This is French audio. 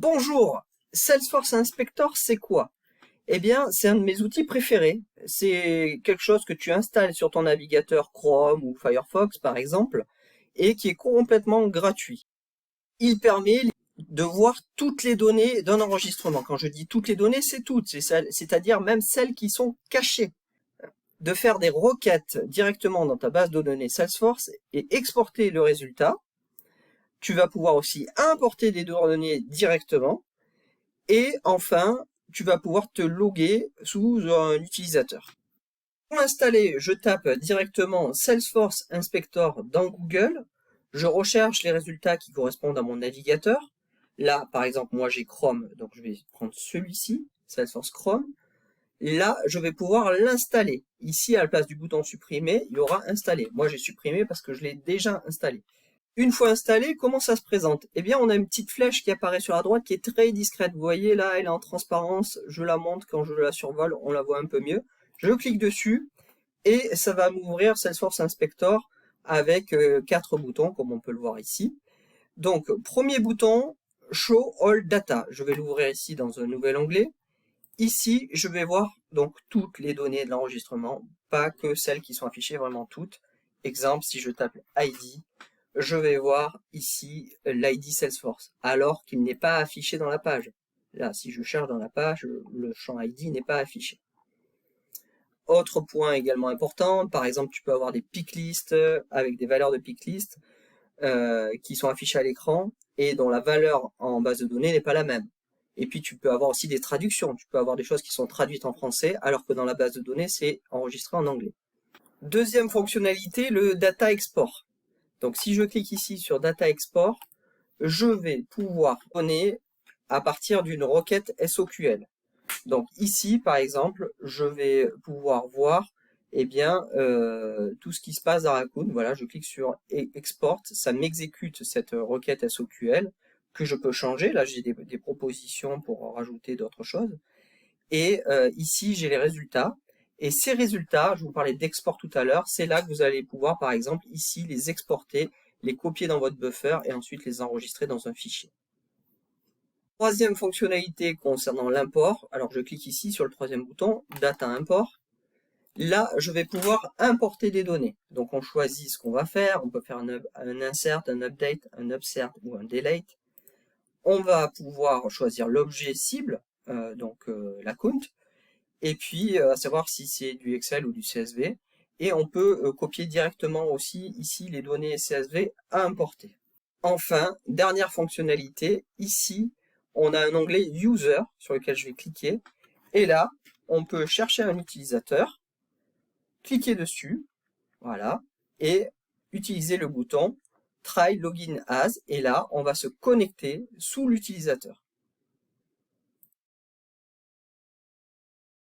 Bonjour, Salesforce Inspector, c'est quoi? Eh bien, c'est un de mes outils préférés. C'est quelque chose que tu installes sur ton navigateur Chrome ou Firefox, par exemple, et qui est complètement gratuit. Il permet de voir toutes les données d'un enregistrement. Quand je dis toutes les données, c'est toutes, c'est-à-dire même celles qui sont cachées. De faire des requêtes directement dans ta base de données Salesforce et exporter le résultat. Tu vas pouvoir aussi importer des données directement. Et enfin, tu vas pouvoir te loguer sous un utilisateur. Pour l'installer, je tape directement Salesforce Inspector dans Google. Je recherche les résultats qui correspondent à mon navigateur. Là, par exemple, moi j'ai Chrome, donc je vais prendre celui-ci, Salesforce Chrome. Là, je vais pouvoir l'installer. Ici, à la place du bouton supprimer, il y aura installé. Moi, j'ai supprimé parce que je l'ai déjà installé. Une fois installé, comment ça se présente? Eh bien, on a une petite flèche qui apparaît sur la droite qui est très discrète. Vous voyez là, elle est en transparence. Je la monte quand je la survole, on la voit un peu mieux. Je clique dessus et ça va m'ouvrir Salesforce Inspector avec 4 boutons, comme on peut le voir ici. Donc, premier bouton, Show All Data. Je vais l'ouvrir ici dans un nouvel onglet. Ici, je vais voir donc toutes les données de l'enregistrement, pas que celles qui sont affichées, vraiment toutes. Exemple, si je tape ID, je vais voir ici l'ID Salesforce, alors qu'il n'est pas affiché dans la page. Là, si je cherche dans la page, le champ ID n'est pas affiché. Autre point également important, par exemple, tu peux avoir des pick lists avec des valeurs de pick list qui sont affichées à l'écran et dont la valeur en base de données n'est pas la même. Et puis tu peux avoir aussi des traductions, tu peux avoir des choses qui sont traduites en français alors que dans la base de données c'est enregistré en anglais. Deuxième fonctionnalité, le data export. Donc si je clique ici sur data export, je vais pouvoir donner à partir d'une requête SOQL. Donc ici par exemple, je vais pouvoir voir tout ce qui se passe dans Raccoon. Voilà, je clique sur export, ça m'exécute cette requête SOQL que je peux changer. Là j'ai des propositions pour rajouter d'autres choses. Et ici j'ai les résultats. Et ces résultats, je vous parlais d'export tout à l'heure, c'est là que vous allez pouvoir par exemple ici les exporter, les copier dans votre buffer et ensuite les enregistrer dans un fichier. Troisième fonctionnalité concernant l'import, alors je clique ici sur le troisième bouton, Data Import. Là, je vais pouvoir importer des données. Donc on choisit ce qu'on va faire, on peut faire un insert, un update, un upsert ou un delete. On va pouvoir choisir l'objet cible, l'account, et puis à savoir si c'est du Excel ou du CSV. Et on peut copier directement aussi ici les données CSV à importer. Enfin, dernière fonctionnalité, ici, on a un onglet User sur lequel je vais cliquer. Et là, on peut chercher un utilisateur, cliquer dessus, voilà, et utiliser le bouton Try Login As. Et là, on va se connecter sous l'utilisateur.